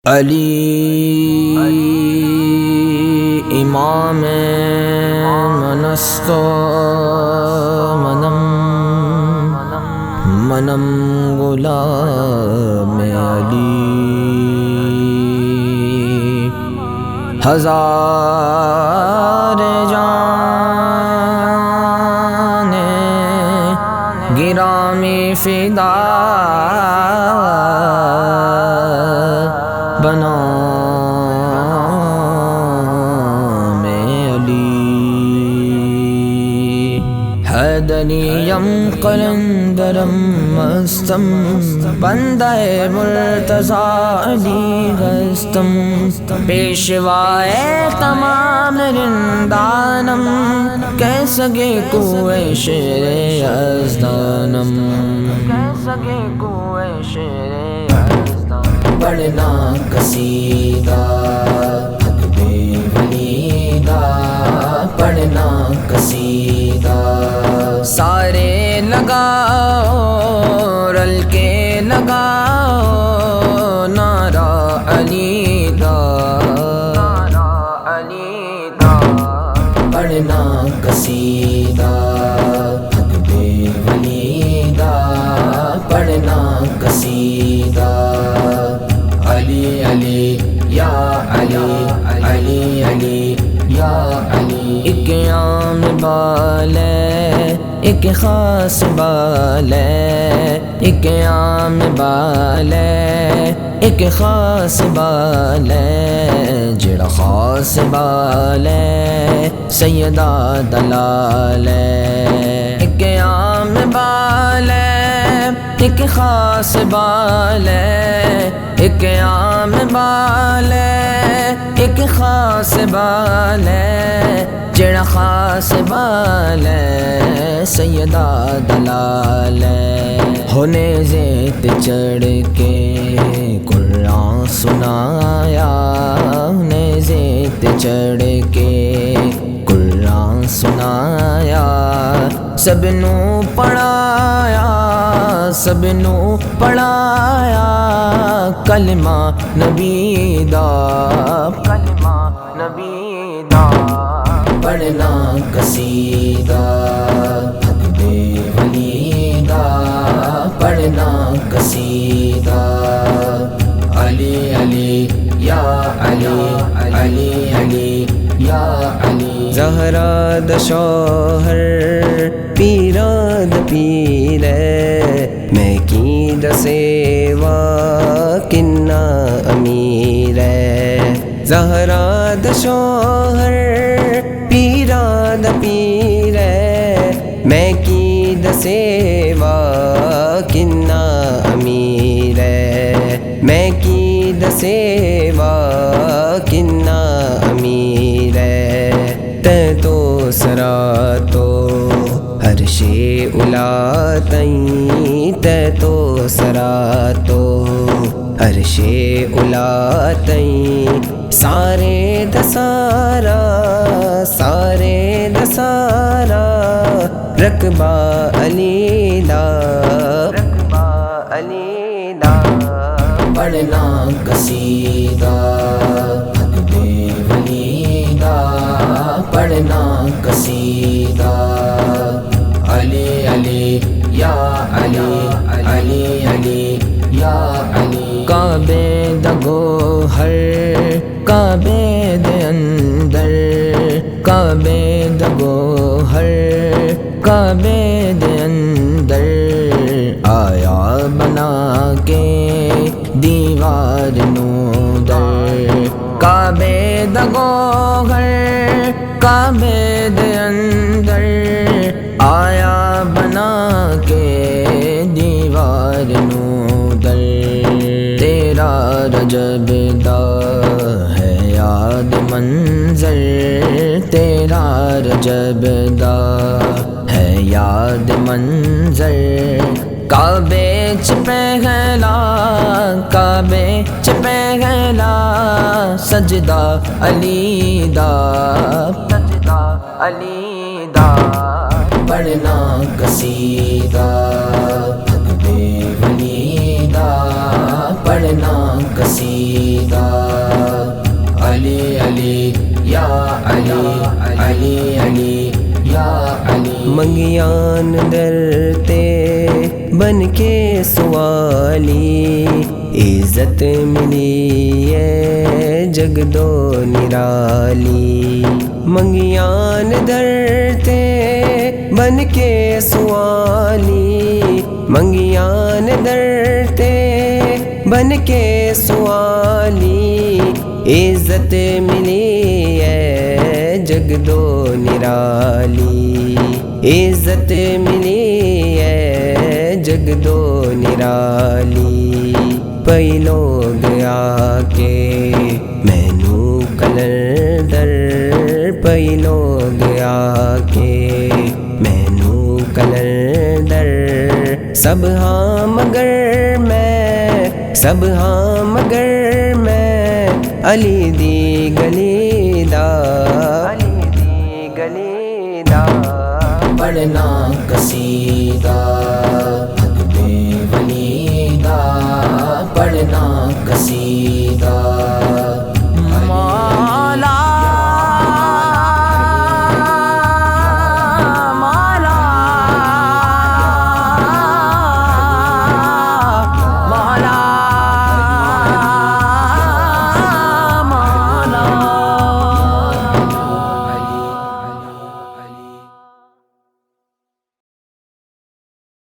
علی امام منست منم غلام علی ہزار جان گرامی فدا بنام علی حیدریم قلندرم مستم بندہ مرتضیٰ علی ہستم پیشوائے تمام رندانم کیسگے کوئے شیر یزدانم کیسگے کوئے شیر پڑھنا قصیدہ حق بے ولیدہ پڑھنا قصیدہ سارے لگاؤ رل کے لگاؤ نعرہ علی دا پڑھنا قصیدہ حق بے ولیدہ پڑھنا قصیدہ علی علی یا علی علی علی یا علی ایک عام بال ہے ایک خاص بال ہے ایک عام بال ہے ایک خاص بال ہے جڑا خاص بال ہے سیدہ دلال ہے ایک عام بال ہے ایک خاص بال ہے ایک عام بال ہے ایک خاص بال ہے جڑا خاص بال ہے سیدہ دلال ہے ہونے زیت چڑھ کے قرآن سنایا ہونے زیت چڑھ کے قرآن سنایا سب نو پڑھایا سب نو پڑھایا کلمہ نبی دا کلمہ نبی دا پڑھنا قصیدہ حق بے ولیدہ پڑھنا قصیدہ علی علی یا علی علی علی یا علی زہرا د شوہر پیرا د پیر میں کی د سیوا کنا امیر زہرا د شوہر پیرا د پیر میں کی د سیوا کنا امیر میں کی د سیوا کنا امیر تو سرا تو ہر شے الا تئیں تو سرا تو ہر شے الا تئیں سارے دسارا سارے دسارا رقبہ علی دا رقبہ علی دا پڑھنا قصیدہ حق بے ولیدہ پڑھنا قصیدہ علی علی یا علی علی علی یا علی کعبے دا گوہر کعبے دے اندر کعبے دا گوہر کعبے دے اندر آیا بنا کے دیوار نو در کعبے دا گوہر کعبے دے اندر آیا بنا کے دیوار نو در تیرا رجب دا ہے یاد منظر تیرا رجب دا ہے یاد منظر کعبے چ پہلا کعبے چ پہلا سجدہ علی دا سجدہ علی دا پڑھنا قصیدہ حق بے ولیدہ پڑھنا قصیدہ علی علی یا علی علی علی یا علی منگیان درتے بن کے سوالی عزت ملی ہے جگدو نرالی منگیان درتے بن کے سوالی منگیان درتے بن کے سوالی عزت ملی ہے جگدو نرالی عزت ملی ہے جگدو نرالی پئی لوگ آ کے مینو کلر در پئی لوگ آ کے مینو کلر در سب ہاں مگر میں سب ہاں مگر میں علی دی گلی دا علی دی گلی دا پڑھنا قصیدہ